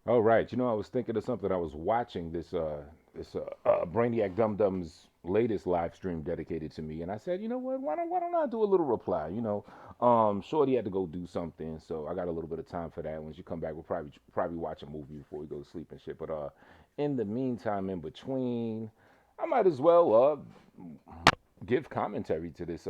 Oh right, I was thinking of something. I was watching this Brainiac Dum Dum's latest live stream dedicated to me, and I said, you know what? Why don't I do a little reply? Shorty had to go do something, so I got a little bit of time for that. When she come back, we'll probably watch a movie before we go to sleep and shit. But in the meantime, in between, I might as well give commentary to this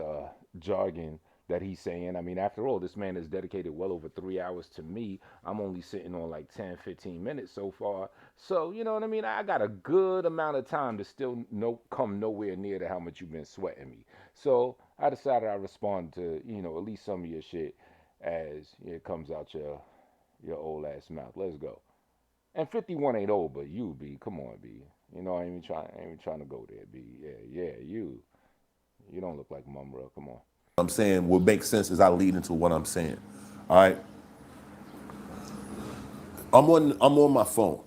jargon that he's saying. I mean, after all, this man has dedicated well over 3 hours to me. I'm only sitting on like 10, 15 minutes so far. So, you know what I mean? I got a good amount of time to still come nowhere near to how much you've been sweating me. So I decided I'd respond to, at least some of your shit as it comes out your old ass mouth. Let's go. And 51 ain't old, but you, B, come on, B. I ain't even trying to go there, B. Yeah, you. You don't look like Mumra. Come on. I'm saying what makes sense is I lead into what I'm saying. All right. I'm on my phone.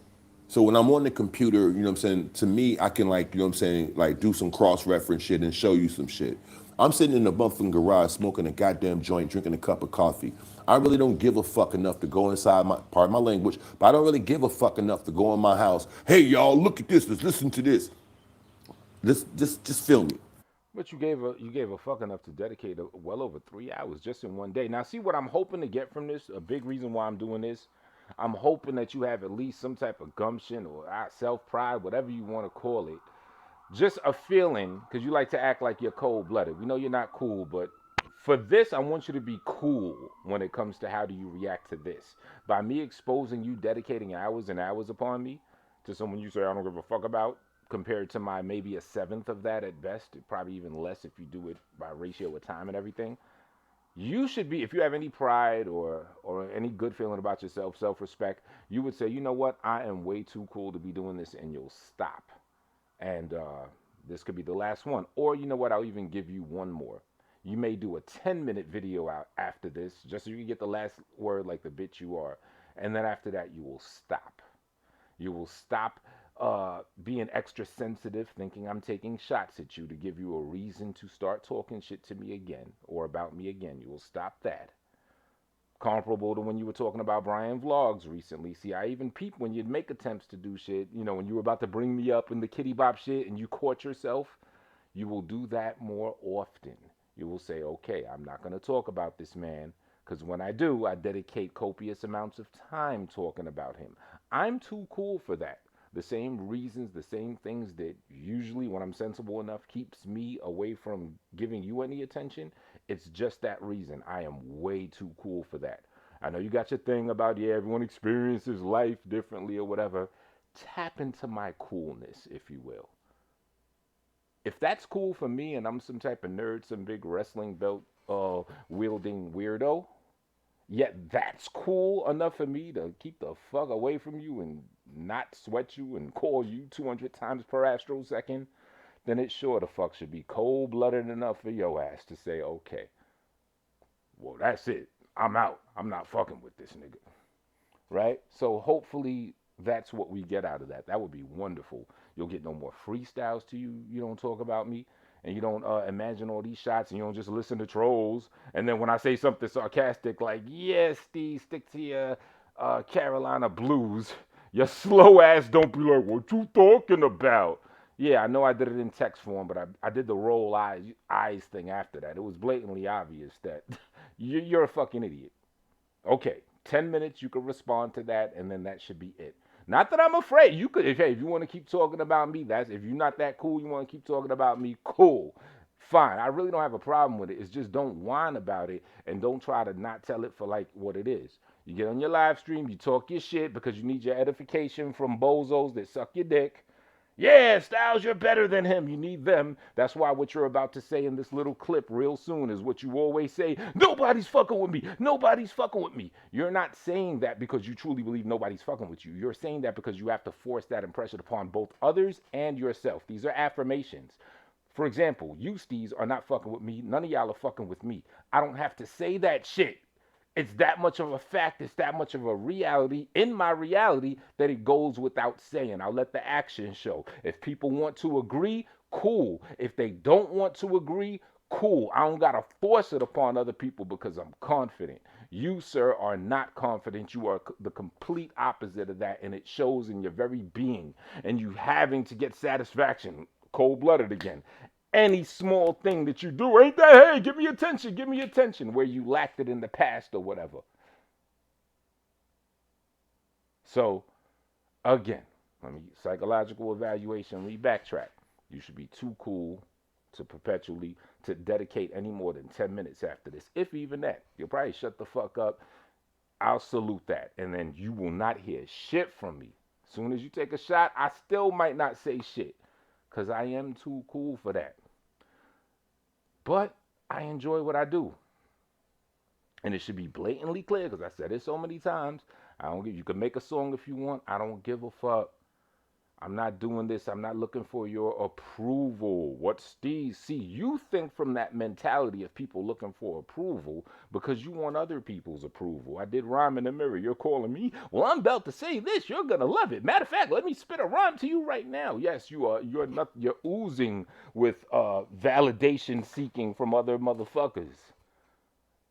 So when I'm on the computer, you know what I'm saying, to me, I can like, you know what I'm saying, like do some cross-reference shit and show you some shit. I'm sitting in the motherfucking garage smoking a goddamn joint, drinking a cup of coffee. I really don't give a fuck enough to go inside my, pardon my language, but I don't really give a fuck enough to go in my house. Hey y'all, look at this, let's listen to this. Just feel me. But you gave a fuck enough to dedicate well over 3 hours just in one day. Now, see what I'm hoping to get from this. A big reason why I'm doing this. I'm hoping that you have at least some type of gumption or self pride, whatever you want to call it. Just a feeling, because you like to act like you're cold blooded. We know you're not cool, but for this, I want you to be cool when it comes to how do you react to this. By me exposing you, dedicating hours and hours upon me to someone you say I don't give a fuck about, compared to my maybe a seventh of that at best, probably even less if you do it by ratio with time and everything. You should be, if you have any pride or any good feeling about yourself, self respect, you would say, you know what, I am way too cool to be doing this, and you'll stop. And this could be the last one. Or you know what? I'll even give you one more. You may do a 10-minute video out after this, just so you can get the last word like the bitch you are. And then after that, you will stop. You will stop being extra sensitive, thinking I'm taking shots at you to give you a reason to start talking shit to me again or about me again. You will stop that. Comparable to when you were talking about Brian Vlogs recently. See, I even peep when you'd make attempts to do shit. When you were about to bring me up in the kitty bop shit and you caught yourself, you will do that more often. You will say, okay, I'm not going to talk about this man because when I do, I dedicate copious amounts of time talking about him. I'm too cool for that. The same reasons, the same things that usually, when I'm sensible enough, keeps me away from giving you any attention. It's just that reason. I am way too cool for that. I know you got your thing about, yeah, everyone experiences life differently or whatever. Tap into my coolness, if you will. If that's cool for me and I'm some type of nerd, some big wrestling belt wielding weirdo, yet that's cool enough for me to keep the fuck away from you and not sweat you and call you 200 times per astrosecond, then it sure the fuck should be cold blooded enough for your ass to say, okay, well, that's it. I'm out. I'm not fucking with this nigga. Right? So hopefully that's what we get out of that. That would be wonderful. You'll get no more freestyles to you. You don't talk about me. And you don't imagine all these shots and you don't just listen to trolls. And then when I say something sarcastic like, yes, Steve, stick to your Carolina blues, your slow ass don't be like, what you talking about? Yeah, I know I did it in text form, but I did the roll eyes thing after that. It was blatantly obvious that you're a fucking idiot. Okay, 10 minutes, you can respond to that, and then that should be it. Not that I'm afraid. You could, if you want to keep talking about me, that's if you're not that cool, you want to keep talking about me, cool. Fine. I really don't have a problem with it. It's just don't whine about it and don't try to not tell it for like what it is. You get on your live stream, you talk your shit because you need your edification from bozos that suck your dick. Yeah, Styles, you're better than him. You need them. That's why what you're about to say in this little clip real soon is what you always say. Nobody's fucking with me. Nobody's fucking with me. You're not saying that because you truly believe nobody's fucking with you. You're saying that because you have to force that impression upon both others and yourself. These are affirmations. For example, you, Steez, are not fucking with me. None of y'all are fucking with me. I don't have to say that shit. It's that much of a fact, it's that much of a reality in my reality that it goes without saying. I'll let the action show. If people want to agree, cool. If they don't want to agree, cool. I don't gotta force it upon other people because I'm confident. You, sir, are not confident. You are the complete opposite of that, and it shows in your very being. And you having to get satisfaction, cold blooded again. Any small thing that you do, ain't that, hey, give me attention, where you lacked it in the past or whatever. So, again, let me psychological evaluation, let me backtrack. You should be too cool to perpetually to dedicate any more than 10 minutes after this, if even that. You'll probably shut the fuck up. I'll salute that, and then you will not hear shit from me. As soon as you take a shot, I still might not say shit because I am too cool for that. But I enjoy what I do, and it should be blatantly clear because I said it so many times. I don't give. You can make a song if you want. I don't give a fuck. I'm not doing this. I'm not looking for your approval. What Steve, see, you think from that mentality of people looking for approval because you want other people's approval. I did rhyme in the mirror. You're calling me. Well, I'm about to say this. You're gonna love it. Matter of fact, let me spit a rhyme to you right now. Yes, you are. You're not. You're oozing with validation seeking from other motherfuckers.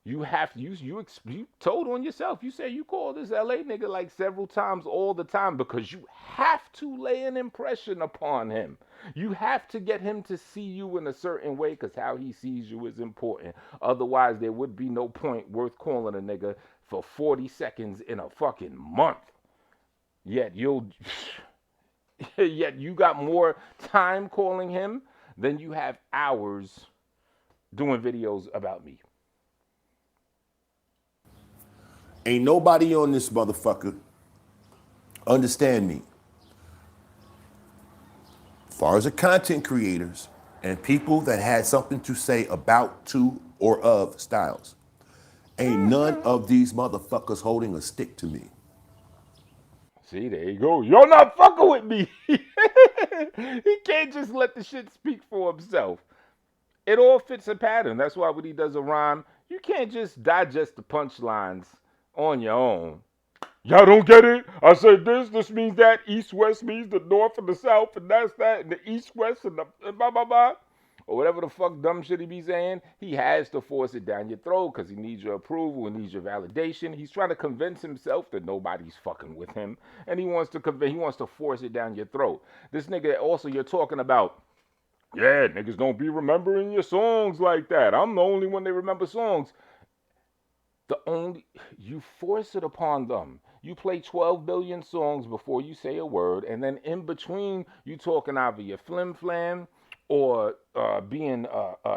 You have to you told on yourself. You say you call this LA nigga like several times all the time because you have to lay an impression upon him. You have to get him to see you in a certain way because how he sees you is important. Otherwise, there would be no point worth calling a nigga for 40 seconds in a fucking month. Yet you'll yet you got more time calling him than you have hours doing videos about me. Ain't nobody on this motherfucker understand me. As far as the content creators and people that had something to say about, to, or of Styles, ain't none of these motherfuckers holding a stick to me. See, there you go. You're not fucking with me. He can't just let the shit speak for himself. It all fits a pattern. That's why when he does a rhyme, you can't just digest the punchlines on your own. Y'all don't get it? I said this means that, east, west means the north and the south, and that's that, and the east, west, and the and blah, blah, blah. Or whatever the fuck dumb shit he be saying, he has to force it down your throat because he needs your approval, he needs your validation. He's trying to convince himself that nobody's fucking with him, and he wants to force it down your throat. This nigga also you're talking about. Yeah, niggas don't be remembering your songs like that. I'm the only one they remember songs. The only you force it upon them. You play 12 billion songs before you say a word, and then in between you talking either your flim flam or being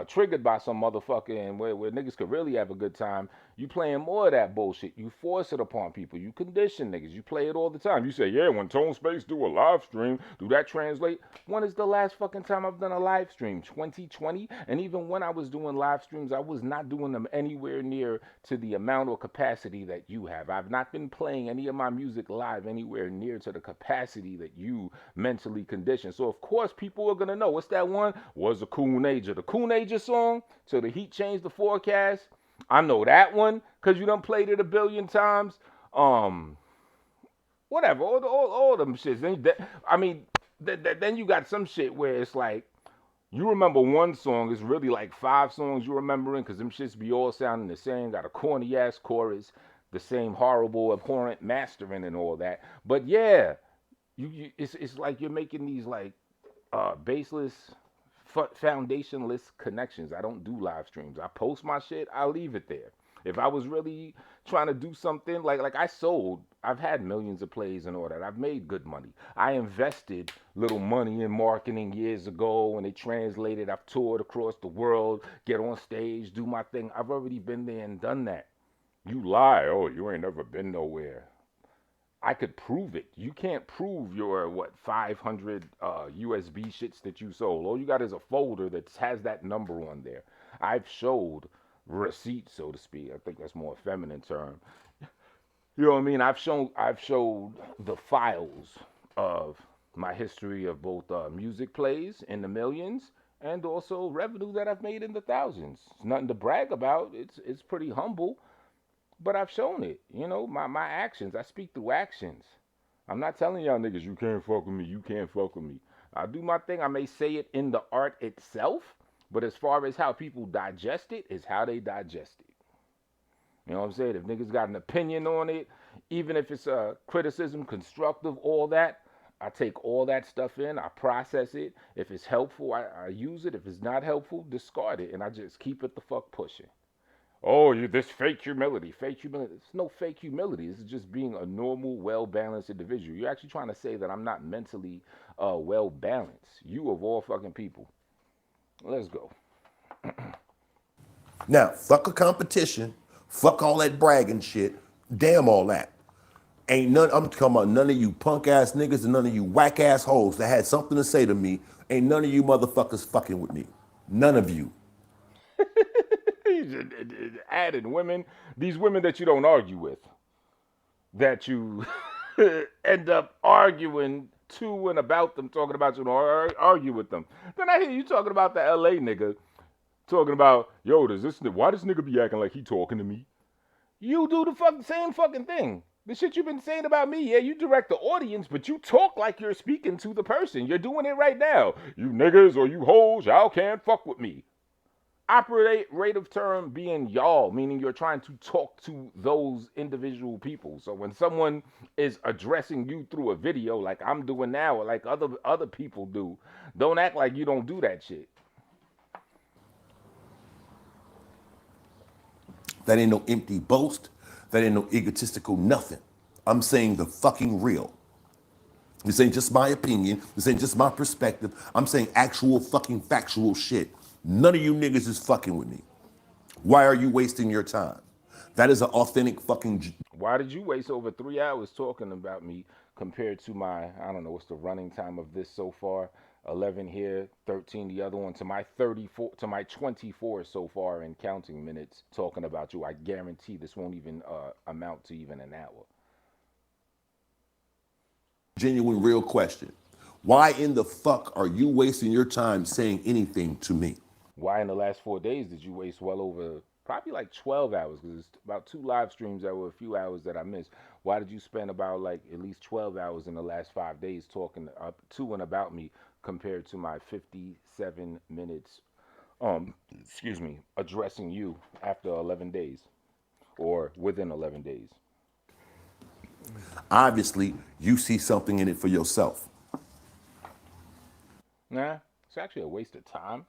triggered by some motherfucker and where niggas could really have a good time. You playing more of that bullshit. You force it upon people. You condition niggas. You play it all the time. You say, yeah, when Tone Space do a live stream, do that translate? When is the last fucking time I've done a live stream? 2020? And even when I was doing live streams, I was not doing them anywhere near to the amount or capacity that you have. I've not been playing any of my music live anywhere near to the capacity that you mentally conditioned. So of course people are gonna know. What's that one? Was a Coon Ager. The Coon Ager song, So the Heat Changed the Forecast. I know that one because you done played it a billion times. Um, Whatever, all them shits. I mean, then you got some shit where it's like you remember one song, it's really like 5 songs you remembering because them shits be all sounding the same. Got a corny ass chorus, the same horrible, abhorrent mastering and all that. But yeah, it's like you're making these like baseless, foundationless connections. I don't do live streams. I post my shit. I leave it there. If I was really trying to do something like I sold, I've had millions of plays and all that. I've made good money. I invested little money in marketing years ago when it translated. I've toured across the world, get on stage, do my thing. I've already been there and done that. You lie. Oh, you ain't never been nowhere. I could prove it. You can't prove your 500 USB shits that you sold. All you got is a folder that has that number on there. I've showed receipts, so to speak. I think that's more a feminine term. You know what I mean? I've showed the files of my history of both music plays in the millions and also revenue that I've made in the thousands. It's nothing to brag about. It's pretty humble, but I've shown it. You know, my actions. I speak through actions. I'm not telling y'all niggas you can't fuck with me. You can't fuck with me. I do my thing. I may say it in the art itself, but as far as how people digest it, is how they digest it. You know what I'm saying? If niggas got an opinion on it, even if it's criticism, constructive, all that, I take all that stuff in, I process it. If it's helpful, I use it. If it's not helpful, discard it, and I just keep it the fuck pushing. Oh, you this fake humility, fake humility. It's no fake humility. This is just being a normal, well balanced individual. You're actually trying to say that I'm not mentally well balanced. You of all fucking people. Let's go. Now, fuck a competition, fuck all that bragging shit, damn all that. Ain't none, I'm talking about none of you punk ass niggas and none of you whack ass hoes that had something to say to me. Ain't none of you motherfuckers fucking with me. None of you. Added women, these women that you don't argue with, that you end up arguing to and about them, talking about you, or argue with them. Then I hear you talking about the LA nigga, talking about, yo, why does nigga be acting like he talking to me? You do the same fucking thing. The shit you've been saying about me, yeah, you direct the audience, but you talk like you're speaking to the person. You're doing it right now. You niggas or you hoes, y'all can't fuck with me. Operative term being y'all, meaning you're trying to talk to those individual people. So when someone is addressing you through a video like I'm doing now or like other people do, don't act like you don't do that shit. That ain't no empty boast. That ain't no egotistical nothing. I'm saying the fucking real. This ain't just my opinion. This ain't just my perspective. I'm saying actual fucking factual shit. None of you niggas is fucking with me. Why are you wasting your time? That is an authentic fucking. Why did you waste over 3 hours talking about me compared to my, I don't know, what's the running time of this so far? 11 here, 13 the other one, to my 34, to my 24 so far in counting minutes talking about you. I guarantee this won't even amount to even an hour. Genuine, real question. Why in the fuck are you wasting your time saying anything to me? Why in the last 4 days did you waste well over probably like 12 hours? Because it's about two live streams that were a few hours that I missed. Why did you spend about like at least 12 hours in the last 5 days talking up to and about me compared to my 57 minutes, excuse me, addressing you after 11 days or within 11 days? Obviously, you see something in it for yourself. Nah, it's actually a waste of time.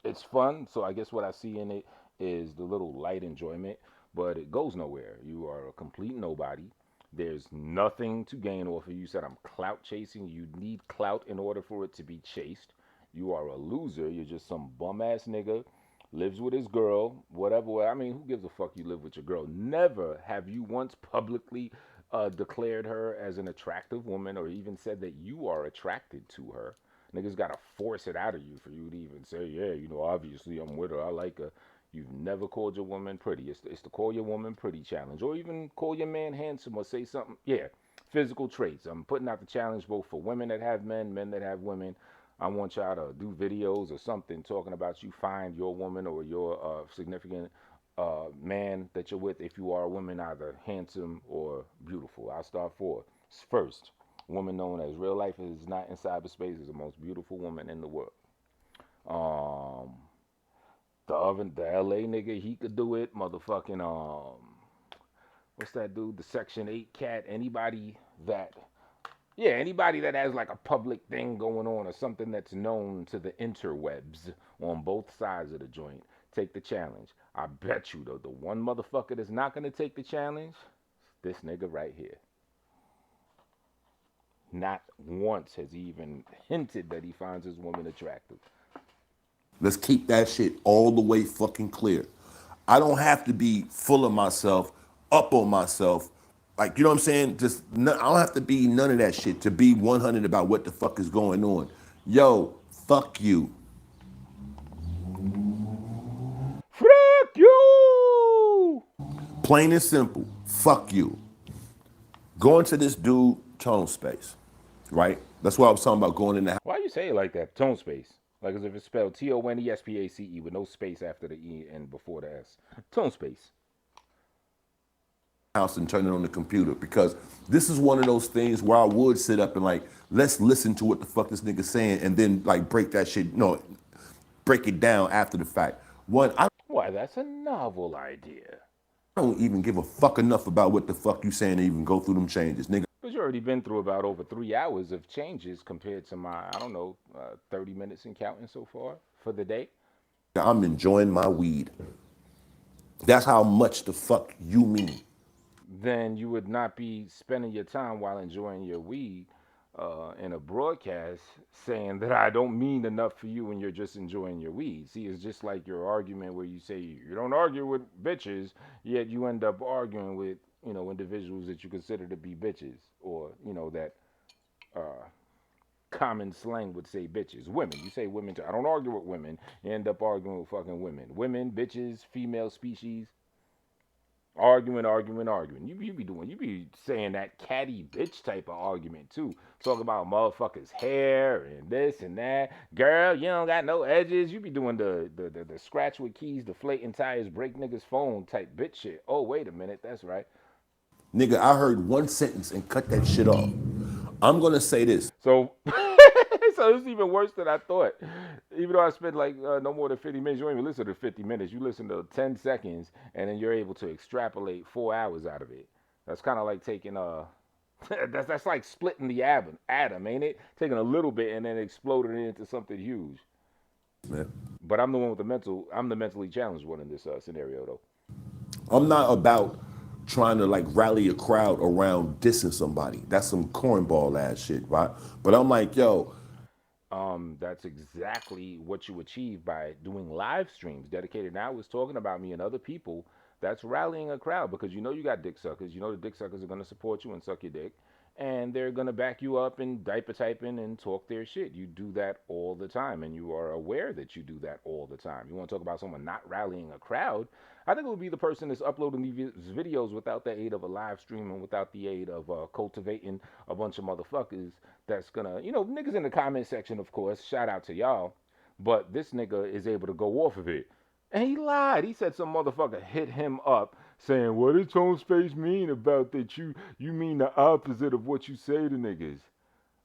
It's fun, so I guess what I see in it is the little light enjoyment, but it goes nowhere. You are a complete nobody. There's nothing to gain off of you. You said I'm clout chasing. You need clout in order for it to be chased. You are a loser. You're just some bum ass nigga. Lives with his girl, whatever. I mean, who gives a fuck you live with your girl? Never have you once publicly declared her as an attractive woman or even said that you are attracted to her. Niggas gotta force it out of you for you to even say, yeah, you know, obviously I'm with her. I like her. You've never called your woman pretty. It's the call your woman pretty challenge. Or even call your man handsome or say something. Yeah, physical traits. I'm putting out the challenge both for women that have men, men that have women. I want y'all to do videos or something talking about you find your woman or your significant man that you're with, if you are a woman, either handsome or beautiful. I'll start first. Woman known as real life is not in cyberspace is the most beautiful woman in the world. Um, the LA nigga, he could do it. Motherfucking what's that dude? The Section 8 cat. Anybody that has like a public thing going on or something that's known to the interwebs on both sides of the joint, take the challenge. I bet you though, the one motherfucker that's not gonna take the challenge, this nigga right here. Not once has he even hinted that he finds his woman attractive. Let's keep that shit all the way fucking clear. I don't have to be full of myself, up on myself. Like, you know what I'm saying? I don't have to be none of that shit to be 100 about what the fuck is going on. Yo, fuck you. Fuck you! Plain and simple, fuck you. Going to this dude, tone space, right? That's what I was talking about going in the Why you say it like that? Tone space. Like as if it's spelled TONESPACE with no space after the E and before the S. Tone space. house and turn it on the computer because this is one of those things where I would sit up and like, let's listen to what the fuck this nigga's saying and then like break that shit, no, break it down after the fact. One, I Why, that's a novel idea. don't even give a fuck enough about what the fuck you saying to even go through them changes, nigga. But you already been through about over 3 hours of changes compared to my, I don't know, 30 minutes and counting so far for the day. I'm enjoying my weed. That's how much the fuck you mean. Then you would not be spending your time while enjoying your weed in a broadcast saying that I don't mean enough for you when you're just enjoying your weed. See, it's just like your argument where you say you don't argue with bitches, yet you end up arguing with, individuals that you consider to be bitches, or, that uh, common slang would say bitches. Women. You say women too. I don't argue with women. You end up arguing with fucking women. Women, bitches, female species. Arguing. You be saying that catty bitch type of argument too. Talk about motherfuckers' hair and this and that. Girl, you don't got no edges. You be doing the scratch with keys, deflating tires, break niggas' phone type bitch shit. Oh, wait a minute, that's right. Nigga, I heard one sentence and cut that shit off. I'm gonna say this. So, so it's even worse than I thought. Even though I spent like no more than 50 minutes, you don't even listen to 50 minutes. You listen to 10 seconds, and then you're able to extrapolate 4 hours out of it. That's kind of like taking that's like splitting the atom, ain't it? Taking a little bit and then exploding it into something huge. Man, But I'm the one with the mental. I'm the mentally challenged one in this scenario, though. I'm not about trying to like rally a crowd around dissing somebody. That's some cornball ass shit, right? But I'm like, yo, That's exactly what you achieve by doing live streams dedicated now is talking about me and other people. That's rallying a crowd because you know you got dick suckers. You know the dick suckers are going to support you and suck your dick, and they're going to back you up and diaper typing and talk their shit. You do that all the time, and you are aware that you do that all the time. You want to talk about someone not rallying a crowd? I think it would be the person that's uploading these videos without the aid of a live stream and without the aid of cultivating a bunch of motherfuckers that's gonna, niggas in the comment section, of course, shout out to y'all, but this nigga is able to go off of it. And he lied. He said some motherfucker hit him up saying, "What does tone space mean about that? You mean the opposite of what you say to niggas."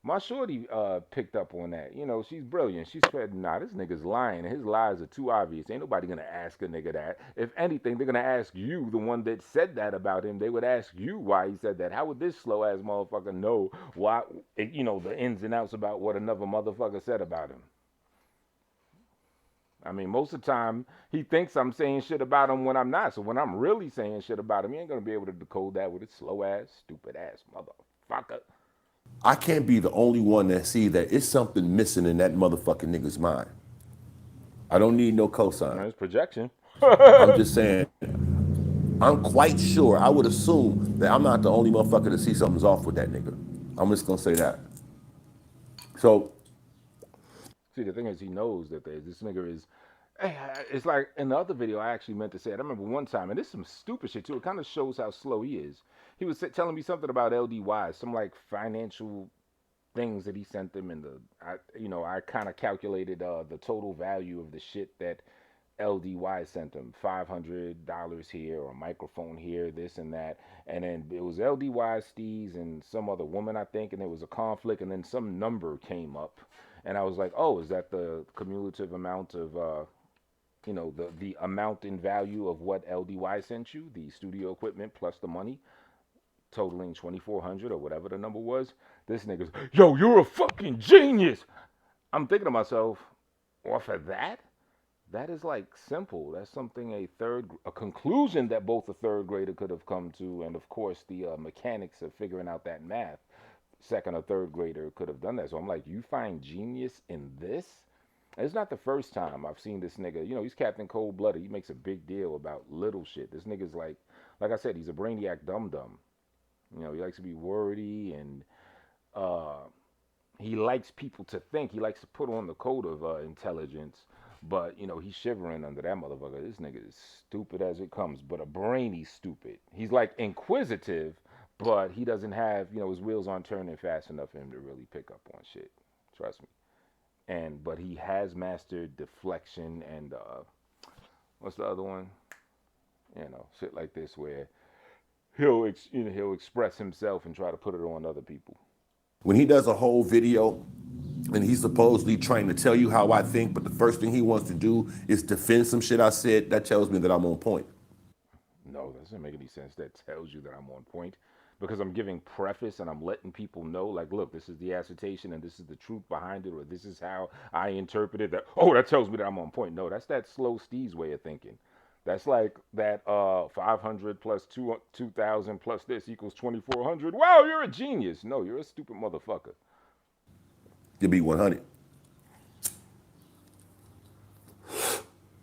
My shorty picked up on that. She's brilliant. She said, "Nah, this nigga's lying. His lies are too obvious. Ain't nobody gonna ask a nigga that. If anything, they're gonna ask you, the one that said that about him. They would ask you why he said that. How would this slow ass motherfucker know why? The ins and outs about what another motherfucker said about him." I mean, most of the time he thinks I'm saying shit about him when I'm not. So when I'm really saying shit about him, he ain't gonna be able to decode that with his slow ass, stupid ass motherfucker. I can't be the only one that see that it's something missing in that motherfucking nigga's mind. I don't need no cosign. That's projection. I'm just saying, I'm quite sure, I would assume that I'm not the only motherfucker to see something's off with that nigga. I'm just gonna say that. So, See, the thing is, he knows that this nigga is. It's like in the other video, I actually meant to say it. I remember one time, and this is some stupid shit too. It kind of shows how slow he is. He was telling me something about LDY, some like financial things that he sent them, and I kind of calculated the total value of the shit that LDY sent him. $500 here, or a microphone here, this and that, and then it was LDY, Steez, and some other woman, I think, and there was a conflict, and then some number came up, and I was like, oh, is that the cumulative amount of the amount in value of what LDY sent you, the studio equipment plus the money, totaling 2,400 or whatever the number was. This nigga's, yo, you're a fucking genius. I'm thinking to myself, off of that, that is like simple. That's something a conclusion that both a third grader could have come to, and of course the mechanics of figuring out that math, second or third grader could have done that. So I'm like, you find genius in this? It's not the first time I've seen this nigga. He's Captain Cold Blooded. He makes a big deal about little shit. This nigga's like I said, he's a brainiac dum dum. He likes to be wordy, and uh, he likes people to think. He likes to put on the coat of intelligence, but he's shivering under that motherfucker. This nigga is stupid as it comes, but a brainy stupid. He's like inquisitive, but he doesn't have his wheels aren't turning fast enough for him to really pick up on shit. Trust me. But he has mastered deflection and what's the other one? Shit like this where he'll express himself and try to put it on other people. when he does a whole video and he's supposedly trying to tell you how I think, but the first thing he wants to do is defend some shit I said, that tells me that I'm on point. No, that doesn't make any sense. That tells you that I'm on point because I'm giving preface and I'm letting people know, like, look, this is the assertion and this is the truth behind it, or this is how I interpret it. That oh, that tells me that I'm on point. No, that's that slow Steve's way of thinking. That's like that 500 plus 2,000 plus this equals 2,400. Wow, you're a genius. No, you're a stupid motherfucker. To be 100.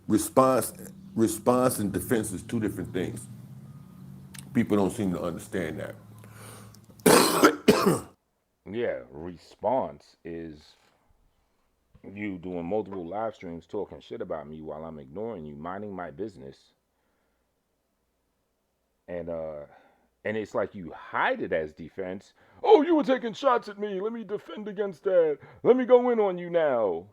Response, response and defense is two different things. People don't seem to understand that. Yeah, response is you doing multiple live streams talking shit about me while I'm ignoring you, minding my business, and it's like you hide it as defense. Oh, you were taking shots at me. Let me defend against that. Let me go in on you now.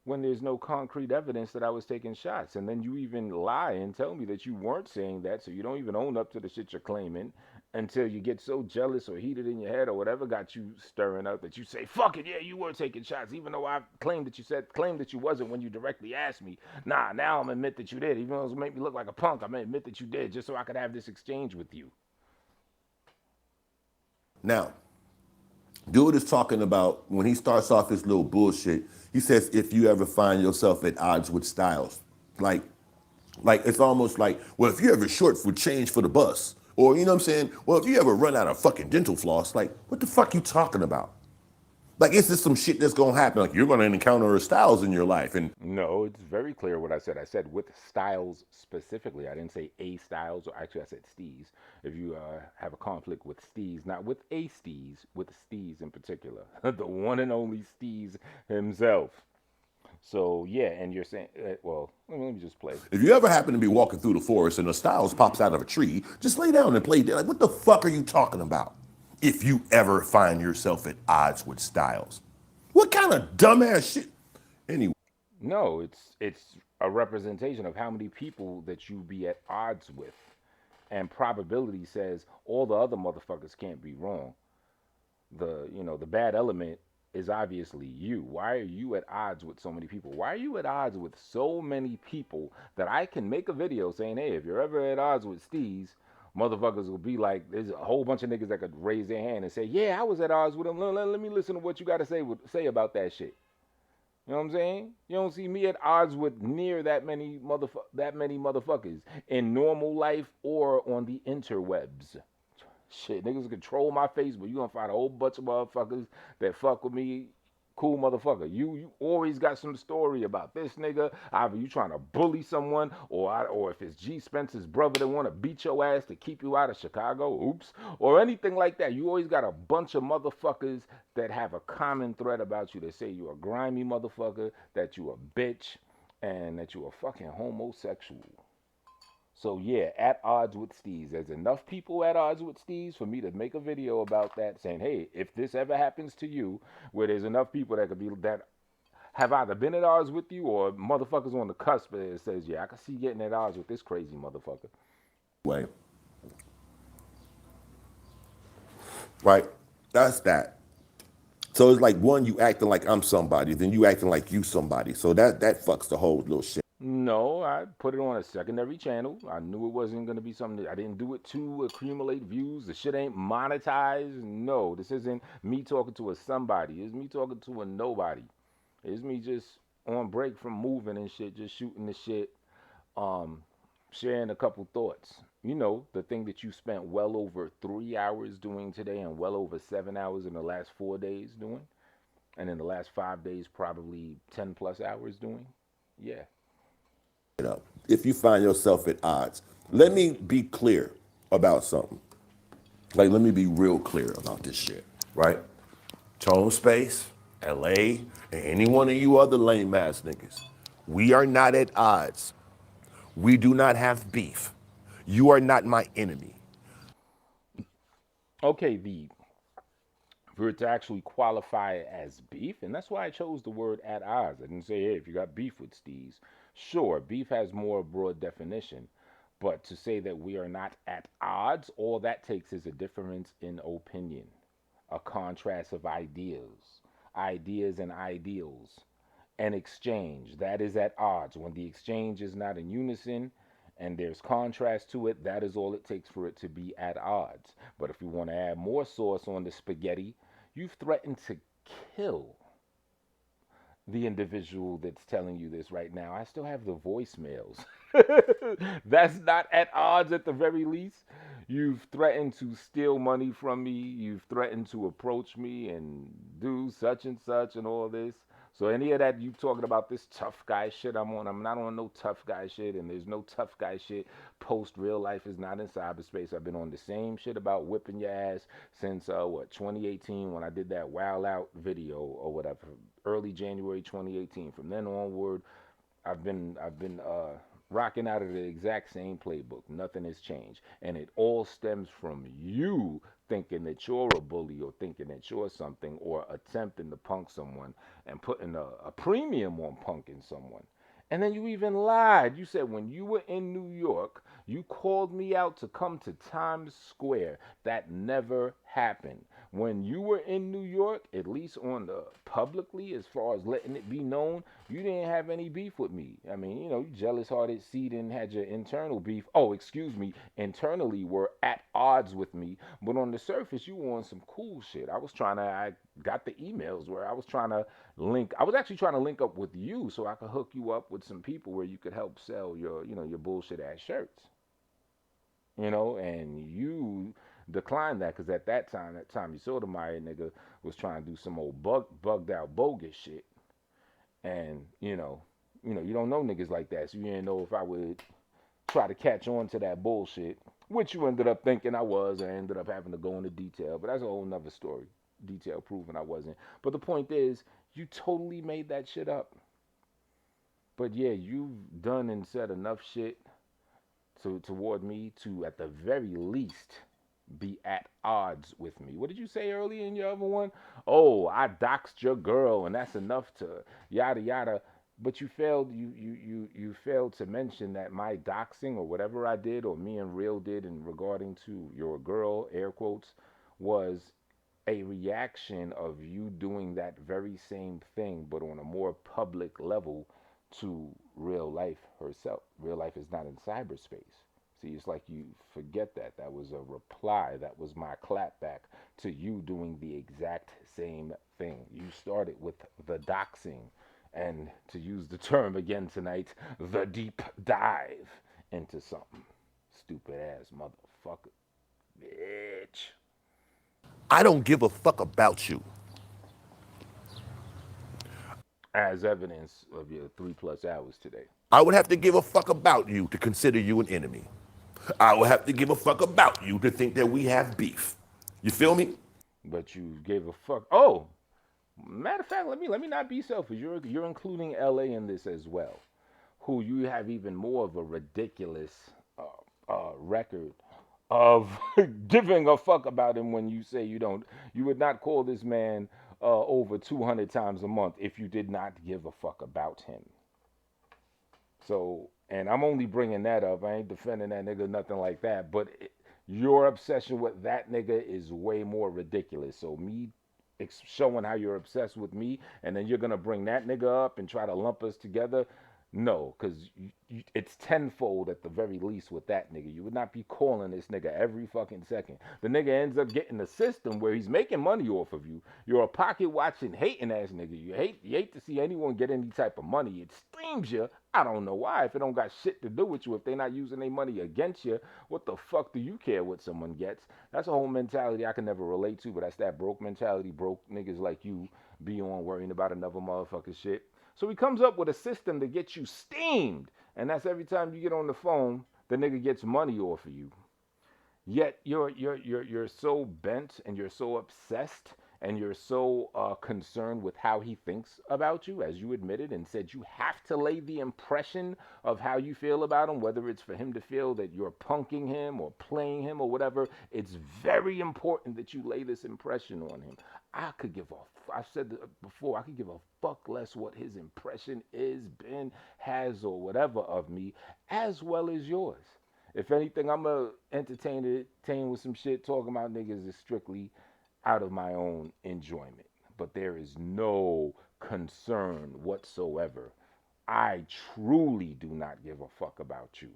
When there's no concrete evidence that I was taking shots. And then you even lie and tell me that you weren't saying that, so you don't even own up to the shit you're claiming until you get so jealous or heated in your head or whatever got you stirring up that you say, fuck it, yeah, you were taking shots, even though I claimed that you wasn't when you directly asked me. Nah, now I'm admit that you did. Even though it make me look like a punk, I'm gonna admit that you did just so I could have this exchange with you. Now, Dude is talking about when he starts off his little bullshit. He says, if you ever find yourself at odds with Styles, like, like it's almost like, well, if you ever short for change for the bus, or you know what I'm saying? Well, if you ever run out of fucking dental floss, like, what the fuck you talking about? Like, it's just some shit that's gonna happen. Like, you're gonna encounter a Styles in your life, and No, it's very clear what I said. I said with Styles specifically. I didn't say a Styles, or actually I said Steez. If you have a conflict with Steez, not with a Steez, with Steez in particular, the one and only Steez himself. So yeah, and you're saying, well, let me just play. if you ever happen to be walking through the forest and a Styles pops out of a tree, just lay down and play dead. Like, what the fuck are you talking about? If you ever find yourself at odds with Styles, what kind of dumbass shit? Anyway, No, it's a representation of how many people that you be at odds with, and probability says all the other motherfuckers can't be wrong. The bad element is obviously you. Why are you at odds with so many people? Why are you at odds with so many people that I can make a video saying, hey, if you're ever at odds with Steez, motherfuckers will be like, there's a whole bunch of niggas that could raise their hand and say, yeah, I was at odds with him. Let me listen to what you got to say about that shit. You know what I'm saying? You don't see me at odds with near that many motherfuckers in normal life or on the interwebs. Shit, niggas control my Facebook. You gonna find a whole bunch of motherfuckers that fuck with me. Cool motherfucker. You always got some story about this nigga. Either you trying to bully someone, or if it's G Spencer's brother that want to beat your ass to keep you out of Chicago, oops, or anything like that. You always got a bunch of motherfuckers that have a common thread about you. That say you a grimy motherfucker, that you a bitch, and that you a fucking homosexual. So yeah, at odds with Steez. There's enough people at odds with Steez for me to make a video about that, saying, hey, if this ever happens to you, where there's enough people that could be that have either been at odds with you or motherfuckers on the cusp that says, yeah, I can see getting at odds with this crazy motherfucker. right? That's that. So it's like one, you acting like I'm somebody, then you acting like you somebody. So that fucks the whole little shit. No, I put it on a secondary channel. I knew it wasn't gonna be something I didn't do it to accumulate views. The shit ain't monetized. No, this isn't me talking to a somebody. It's me talking to a nobody. It's me just on break from moving and shit, just shooting the shit, um, sharing a couple thoughts. The thing that you spent well over 3 hours doing today and well over 7 hours in the last 4 days doing, and in the last 5 days, probably 10 plus hours doing. Yeah. If you find yourself at odds, let me be clear about something. Like, let me be real clear about this shit, right? Tone Space, LA, and any one of you other lame ass niggas. We are not at odds. We do not have beef. You are not my enemy. Okay, for it to actually qualify as beef, and that's why I chose the word at odds. I didn't say, hey, if you got beef with Steez. Sure, beef has more broad definition, but to say that we are not at odds, all that takes is a difference in opinion, a contrast of ideas and ideals, an exchange that is at odds. When the exchange is not in unison and there's contrast to it, that is all it takes for it to be at odds. But if you want to add more sauce on the spaghetti, you've threatened to kill the individual that's telling you this right now. I still have the voicemails. That's not at odds at the very least. You've threatened to steal money from me. You've threatened to approach me and do such and such and all this. So any of that you talking about this tough guy shit I'm on, I'm not on no tough guy shit, and there's no tough guy shit. Post real life is not in cyberspace. I've been on the same shit about whipping your ass since what 2018 when I did that Wild Out video or whatever, early January 2018. From then onward, I've been rocking out of the exact same playbook. Nothing has changed, and it all stems from you thinking that you're a bully or thinking that you're something or attempting to punk someone and putting a premium on punking someone. And then you even lied. You said when you were in New York, you called me out to come to Times Square. That never happened. When you were in New York, at least on the publicly, as far as letting it be known, you didn't have any beef with me. I mean, you jealous hearted seed and had your internal beef. Oh, excuse me, internally were at odds with me. But on the surface, you were on some cool shit. I got the emails where I was trying to I was actually trying to link up with you so I could hook you up with some people where you could help sell your bullshit ass shirts. And you declined that because at that time you Sotomayor nigga was trying to do some old bugged out bogus shit, and you don't know niggas like that, so you didn't know if I would try to catch on to that bullshit, which you ended up thinking I was. I ended up having to go into detail, but that's a whole nother story. Detail proving I wasn't. But the point is, you totally made that shit up. But yeah, you've done and said enough shit toward me to, at the very least, be at odds with me. What did you say earlier in your other one? Oh, I doxed your girl, and that's enough to yada yada. But you failed to mention that my doxing or whatever I did or me and Real did in regarding to your girl, air quotes, was a reaction of you doing that very same thing, but on a more public level to real life herself. Real life is not in cyberspace. See, it's like you forget that. That was a reply. That was my clapback to you doing the exact same thing. You started with the doxing, and to use the term again tonight, the deep dive into something. Stupid ass motherfucker. Bitch. I don't give a fuck about you. As evidence of your 3+ hours today. I would have to give a fuck about you to consider you an enemy. I would have to give a fuck about you to think that we have beef. You feel me? But you gave a fuck. Oh, matter of fact, let me not be selfish. You're including LA in this as well, who you have even more of a ridiculous record of giving a fuck about him when you say you don't. You would not call this man over 200 times a month if you did not give a fuck about him. So, and I'm only bringing that up. I ain't defending that nigga, nothing like that. But your obsession with that nigga is way more ridiculous. So, me showing how you're obsessed with me, and then you're gonna bring that nigga up and try to lump us together. No, because it's tenfold at the very least with that nigga. You would not be calling this nigga every fucking second. The nigga ends up getting the system where he's making money off of you. You're a pocket watching, hating ass nigga. You hate to see anyone get any type of money. It stings you. I don't know why. If it don't got shit to do with you, if they're not using their money against you, what the fuck do you care what someone gets? That's a whole mentality I can never relate to, but that's that broke mentality. Broke niggas like you be on worrying about another motherfucker shit. So he comes up with a system to get you steamed. And that's every time you get on the phone, the nigga gets money off of you. Yet you're so bent and you're so obsessed and you're so concerned with how he thinks about you, as you admitted and said you have to lay the impression of how you feel about him, whether it's for him to feel that you're punking him or playing him or whatever. It's very important that you lay this impression on him. I've said before, I could give a fuck less what his impression is, been, has, or whatever of me, as well as yours. If anything, I'm a entertain with some shit talking about niggas is strictly out of my own enjoyment. But there is no concern whatsoever. I truly do not give a fuck about you.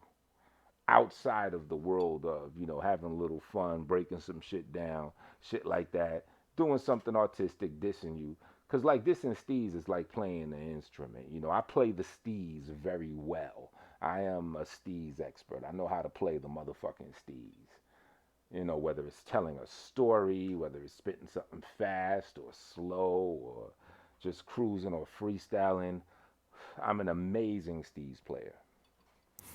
outside of the world of, having a little fun, breaking some shit down, shit like that, doing something artistic, dissing you. Because, like, dissing steez is like playing an instrument. I play the steez very well. I am a steez expert. I know how to play the motherfucking steez. Whether it's telling a story, whether it's spitting something fast or slow or just cruising or freestyling. I'm an amazing steez player.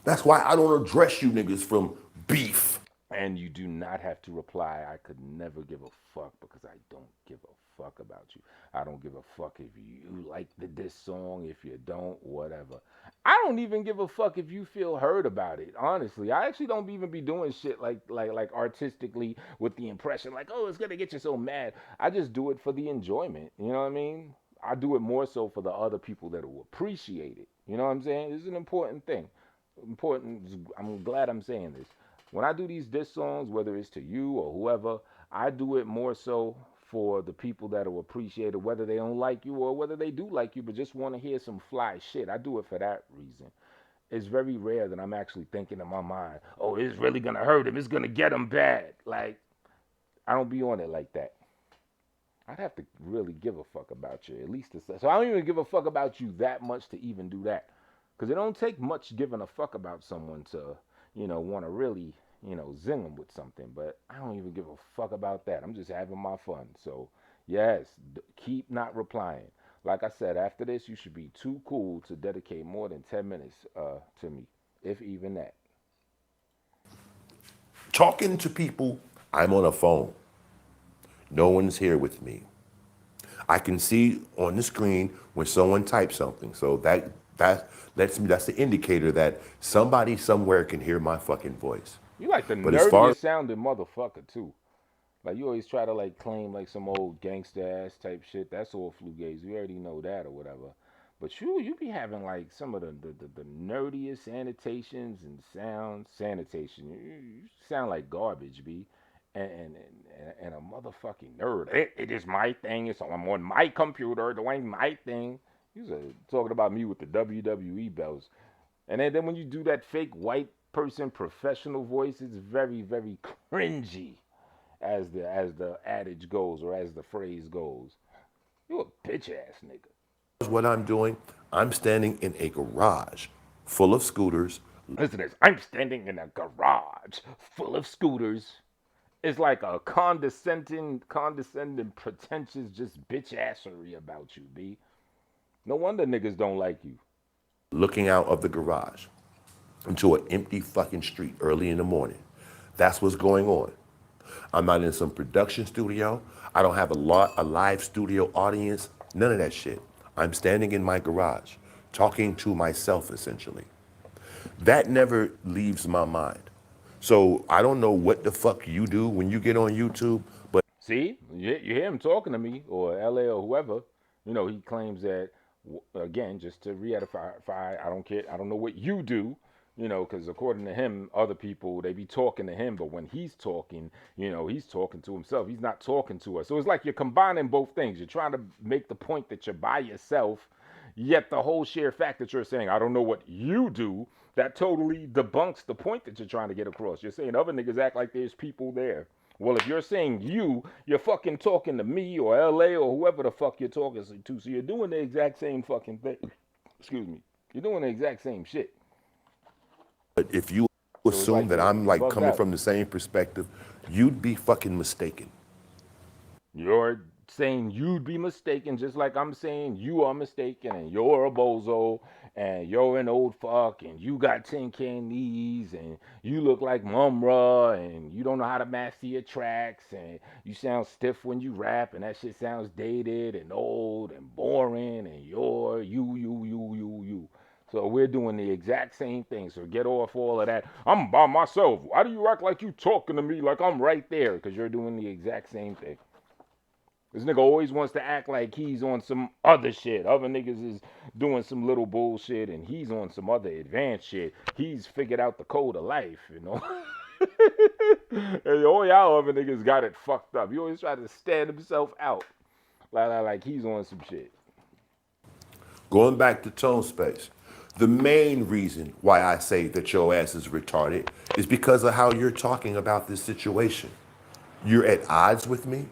That's why I don't address you niggas from beef. And you do not have to reply. I could never give a fuck because I don't give a fuck about you. I don't give a fuck if you like this song, if you don't, whatever. I don't even give a fuck if you feel hurt about it. Honestly, I actually don't even be doing shit like artistically with the impression like, oh, it's gonna get you so mad. I just do it for the enjoyment. You know what I mean? I do it more so for the other people that will appreciate it. You know what I'm saying? It's an important thing. Important. I'm glad I'm saying this. When I do these diss songs, whether it's to you or whoever, I do it more so for the people that will appreciate it, whether they don't like you or whether they do like you, but just want to hear some fly shit. I do it for that reason. It's very rare that I'm actually thinking in my mind, oh, it's really going to hurt him. It's going to get him bad. Like, I don't be on it like that. I'd have to really give a fuck about you, at least. So I don't even give a fuck about you that much to even do that. Because it don't take much giving a fuck about someone to, want to really, zing them with something. But I don't even give a fuck about that. I'm just having my fun. So, yes, keep not replying. Like I said, after this, you should be too cool to dedicate more than 10 minutes to me, if even that. Talking to people, I'm on a phone. No one's here with me. I can see on the screen when someone types something. So that lets me, that's the indicator that somebody somewhere can hear my fucking voice. You like the But as far nerdiest as sounding motherfucker, too. Like you always try to like claim like some old gangsta ass type shit. That's all flugaze. We already know that or whatever. But you be having like some of the nerdiest annotations and sounds. Sanitation. You sound like garbage, B. And a motherfucking nerd. It is my thing. I'm on my computer doing my thing. You was talking about me with the WWE bells. And then when you do that fake white person professional voice, it's very, very cringy as the adage goes or as the phrase goes. You a bitch ass nigga. what I'm doing, I'm standing in a garage full of scooters. Listen to this. I'm standing in a garage full of scooters. It's like a condescending, pretentious, just bitch assery about you, B. No wonder niggas don't like you. Looking out of the garage into an empty fucking street early in the morning. That's what's going on. I'm not in some production studio. I don't have a live studio audience. None of that shit. I'm standing in my garage, talking to myself essentially. That never leaves my mind. So I don't know what the fuck you do when you get on YouTube, but See, you hear him talking to me or LA or whoever. He claims that, again, just to reedify, I don't care. I don't know what you do, because according to him, other people, they be talking to him. But when he's talking, he's talking to himself. He's not talking to us. So it's like you're combining both things. You're trying to make the point that you're by yourself, yet the whole sheer fact that you're saying, I don't know what you do, that totally debunks the point that you're trying to get across. You're saying other niggas act like there's people there. Well, if you're saying you're fucking talking to me or LA or whoever the fuck you're talking to. So you're doing the exact same fucking thing. Excuse me. You're doing the exact same shit. if you So it's assume like that I'm you're like bugged coming out. from the same perspective, you'd be fucking mistaken. You're saying you'd be mistaken, just like I'm saying you are mistaken, and you're a bozo, and you're an old fuck, and you got tin can knees, and you look like Mumra, and you don't know how to master your tracks, and you sound stiff when you rap, and that shit sounds dated and old and boring, and you're you. So we're doing the exact same thing. So get off all of that. I'm by myself. Why do you act like you talking to me like I'm right there? Because you're doing the exact same thing. This nigga always wants to act like he's on some other shit. Other niggas is doing some little bullshit and he's on some other advanced shit. He's figured out the code of life. And all y'all other niggas got it fucked up. He always try to stand himself out. Like he's on some shit. Going back to tone space. The main reason why I say that your ass is retarded is because of how you're talking about this situation. You're at odds with me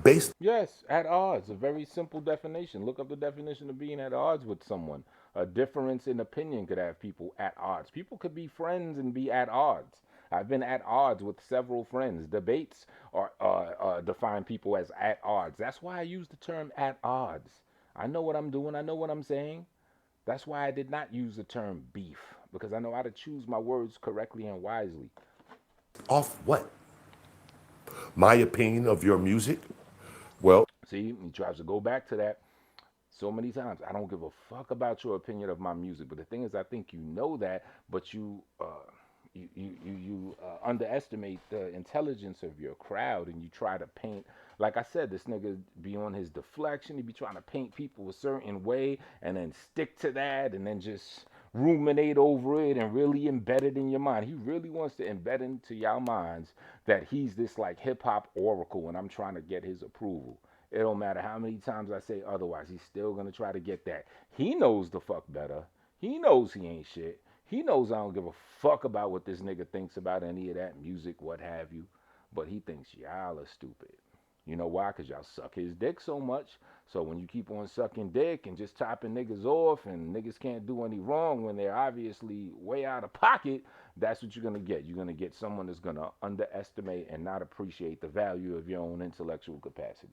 based. Yes, at odds. A very simple definition. Look up the definition of being at odds with someone. A difference in opinion could have people at odds. People could be friends and be at odds. I've been at odds with several friends. Debates are define people as at odds. That's why I use the term at odds. I know what I'm doing. I know what I'm saying. That's why I did not use the term beef, because I know how to choose my words correctly and wisely. Off what? My opinion of your music? Well, See, he tries to go back to that so many times. I don't give a fuck about your opinion of my music, but the thing is, I think you know that, but you underestimate the intelligence of your crowd, and you try to paint. Like I said, this nigga be on his deflection. He be trying to paint people a certain way, and then stick to that, and then just ruminate over it and really embed it in your mind. He really wants to embed into y'all minds that he's this like hip hop oracle, and I'm trying to get his approval. It don't matter how many times I say otherwise. He's still gonna try to get that. He knows the fuck better. He knows he ain't shit. He knows I don't give a fuck about what this nigga thinks about any of that music, what have you. But he thinks y'all are stupid. You know why? Because y'all suck his dick so much. So when you keep on sucking dick and just topping niggas off, and niggas can't do any wrong when they're obviously way out of pocket, that's what you're going to get. You're going to get someone that's going to underestimate and not appreciate the value of your own intellectual capacity.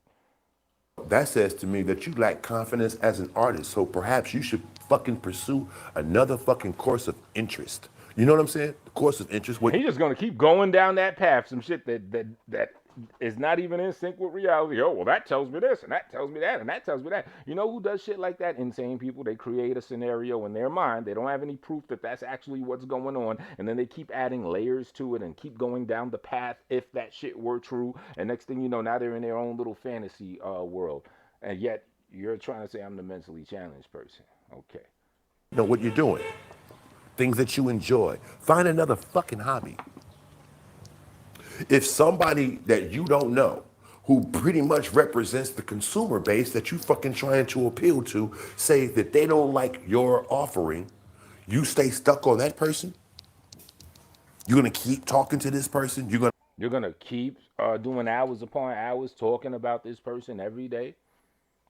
that says to me that you lack confidence as an artist. So perhaps you should fucking pursue another fucking course of interest. You know what I'm saying? The course of interest. What He's just gonna keep going down that path, some shit that is not even in sync with reality. Oh, well, that tells me this, and that tells me that, and that tells me that. You know who does shit like that? Insane people. They create a scenario in their mind. They don't have any proof that that's actually what's going on, and then they keep adding layers to it and keep going down the path if that shit were true. And next thing you know, now they're in their own little fantasy world, and yet you're trying to say I'm the mentally challenged person. Okay. know what you're doing. Things that you enjoy. Find another fucking hobby. If somebody that you don't know, who pretty much represents the consumer base that you fucking trying to appeal to, say that they don't like your offering, you stay stuck on that person? You're gonna keep talking to this person? You're gonna keep doing hours upon hours talking about this person every day.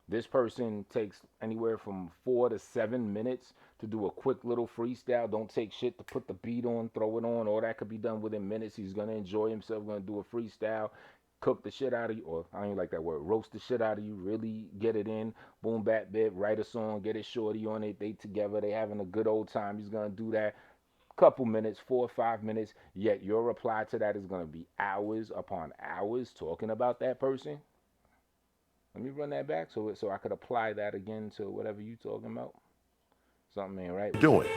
This person takes anywhere from 4 to 7 minutes to do a quick little freestyle. Don't take shit to put the beat on, throw it on. All that could be done within minutes. He's gonna enjoy himself, gonna do a freestyle, cook the shit out of you, or I don't like that word, roast the shit out of you, really get it in, boom, bap, bit, write a song, get it shorty on it, they together, they having a good old time. He's gonna do that couple minutes, 4 or 5 minutes, yet your reply to that is gonna be hours upon hours talking about that person. Let me run that back so I could apply that again to whatever you talking about. Something ain't right with that. doing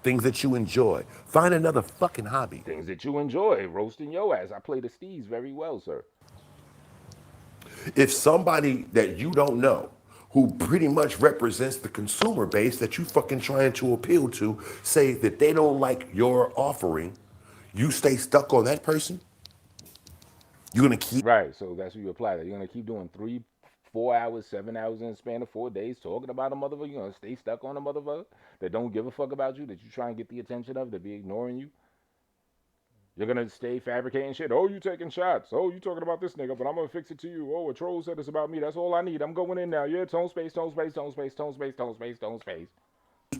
things that you enjoy. Find another fucking hobby. Things that you enjoy, roasting your ass. I play the steez very well, sir. If somebody that you don't know, who pretty much represents the consumer base that you fucking trying to appeal to, say that they don't like your offering, you stay stuck on that person? You're gonna keep. Right, so that's what you apply that. You're gonna keep doing 3, 4 hours, 7 hours in the span of 4 days talking about a motherfucker. You're gonna stay stuck on a motherfucker that don't give a fuck about you, that you try and get the attention of, that be ignoring you. You're gonna stay fabricating shit. Oh, you taking shots. Oh, you talking about this nigga, but I'm gonna fix it to you. Oh, a troll said it's about me. That's all I need. I'm going in now. Yeah, tone space, tone space, tone space, tone space, tone space, tone space.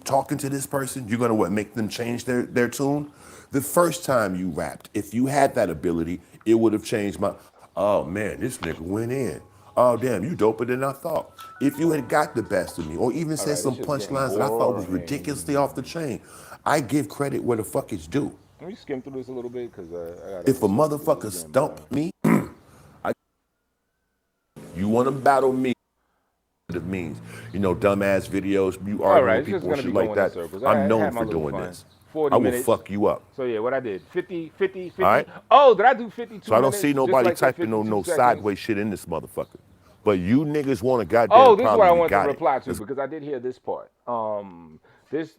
Talking to this person, you're gonna what, make them change their tune? The first time you rapped, if you had that ability, it would have changed my. Oh man, this nigga went in. Oh damn, you doper than I thought. If you had got the best of me, or even All said right, this some shit's getting punchlines that I thought was ridiculously boring. off the chain, I give credit where the fuck is due. Let me skim through this a little bit because I got If other a shit to do. motherfucker It's getting boring. stump me, you wanna battle me. It means, dumbass videos, you All arguing right, with it's just people and gonna be shit like going in that. circles. I'm I known had my for little doing fun. this. 40 I will minutes. fuck you up. So yeah, what I did, 50, 50, 50. All right? Oh, did I do 52 So I don't minutes? see Just nobody like the typing no 52 seconds? sideways shit in this motherfucker. But you niggas want a goddamn Oh, this is what I problem, you wanted to got it. reply to Let's because I did hear this part. This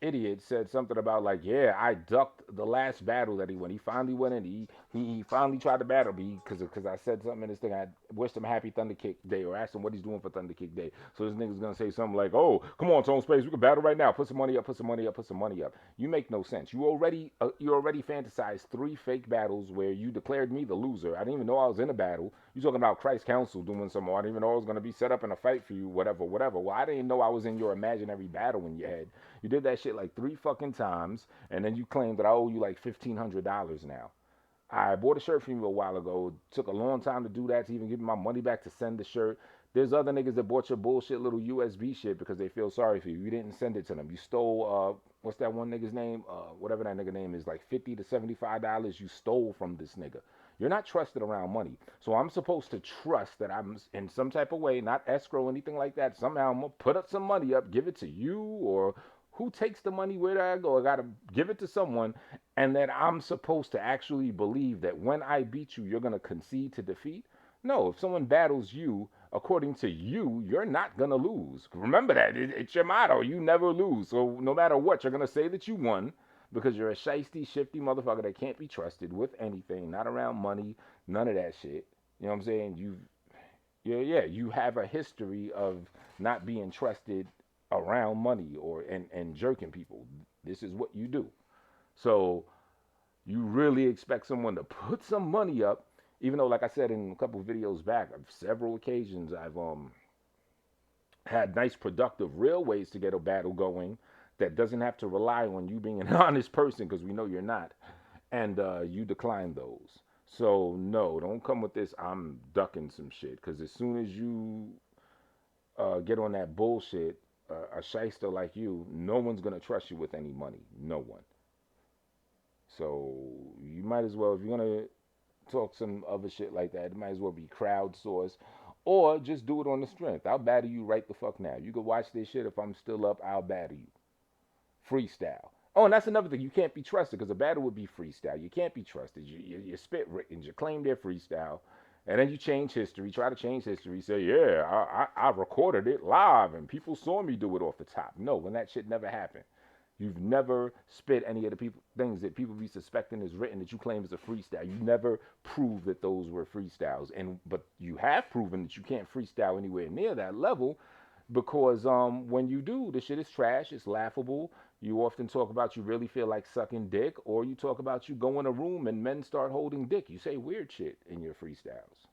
idiot said something about like, yeah, I ducked the last battle that he won. He finally went in. He finally tried to battle me because I said something in this thing. I wished him a happy Thunder Kick Day or asked him what he's doing for Thunder Kick Day. So this nigga's gonna say something like, oh, come on, Tone Space, we can battle right now. Put some money up. Put some money up. Put some money up. You make no sense. You already fantasized 3 fake battles where you declared me the loser. I didn't even know I was in a battle. You talking about Christ Council doing some more. I didn't even know I was gonna be set up in a fight for you. Whatever, whatever. Well, I didn't know I was in your imaginary battle in your head. You did that shit like 3 fucking times, and then you claimed that I owe you like $1,500 now. I bought a shirt from you a while ago. It took a long time to do that, to even give me my money back to send the shirt. There's other niggas that bought your bullshit little USB shit because they feel sorry for you. You didn't send it to them. You stole what's that one nigga's name? Whatever that nigga name is, like $50 to $75 you stole from this nigga. You're not trusted around money. So I'm supposed to trust that I'm in some type of way, not escrow, anything like that. Somehow I'm gonna put up some money up, give it to you, or who takes the money? Where do I go? I gotta give it to someone, and then I'm supposed to actually believe that when I beat you, you're gonna concede to defeat. No, if someone battles you, according to you, you're not gonna lose. Remember that. It's your motto. You never lose. So no matter what, you're gonna say that you won because you're a shiesty, shifty motherfucker that can't be trusted with anything, not around money, none of that shit. You know what I'm saying? You have a history of not being trusted around money or and jerking people. This is what you do. So you really expect someone to put some money up, even though, like I said in a couple of videos back, on several occasions I've had nice, productive, real ways to get a battle going that doesn't have to rely on you being an honest person because we know you're not, and you decline those. So no, don't come with this. I'm ducking some shit because as soon as you get on that bullshit, a shyster like you, no one's gonna trust you with any money. No one. So you might as well, if you're gonna talk some other shit like that, it might as well be crowdsourced, or just do it on the strength. I'll battle you right the fuck now. You can watch this shit. If I'm still up, I'll battle you. Freestyle. Oh, and that's another thing. You can't be trusted because a battle would be freestyle. You can't be trusted. You spit written. You claim they're freestyle. And then you change history, try to change history, say, yeah, I recorded it live and people saw me do it off the top. No, when that shit never happened. You've never spit any of the people things that people be suspecting is written that you claim is a freestyle. You never proved that those were freestyles. But you have proven that you can't freestyle anywhere near that level because when you do, the shit is trash, it's laughable. You often talk about you really feel like sucking dick, or you talk about you go in a room and men start holding dick. You say weird shit in your freestyles.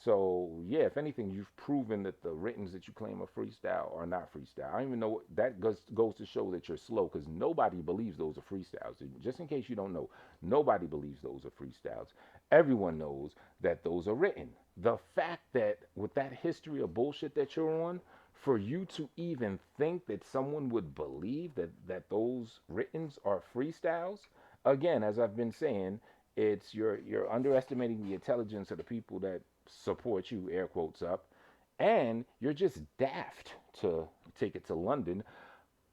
So yeah, if anything, you've proven that the writtens that you claim are freestyle are not freestyle. I don't even know that goes to show that you're slow because nobody believes those are freestyles. Just in case you don't know, nobody believes those are freestyles. Everyone knows that those are written. The fact that with that history of bullshit that you're on, for you to even think that someone would believe that those writtens are freestyles, again, as I've been saying, it's you're underestimating the intelligence of the people that support you, air quotes up, and you're just daft to take it to London.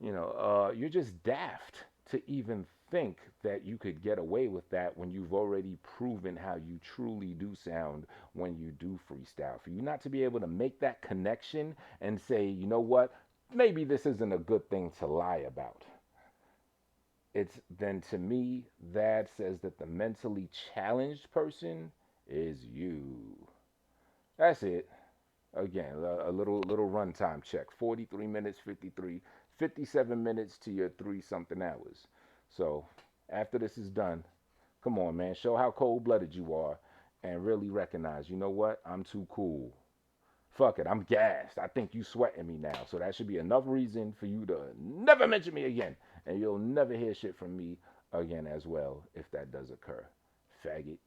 You're just daft to even think that you could get away with that when you've already proven how you truly do sound when you do freestyle. For you not to be able to make that connection and say, you know what, maybe this isn't a good thing to lie about. It's then to me that says that the mentally challenged person is you. That's it. Again, a little runtime check. 43 minutes, 57 minutes to your 3 something hours. So after this is done, come on, man, show how cold blooded you are and really recognize, you know what? I'm too cool. Fuck it, I'm gassed. I think you sweating me now. So that should be enough reason for you to never mention me again. And you'll never hear shit from me again as well if that does occur. Faggot.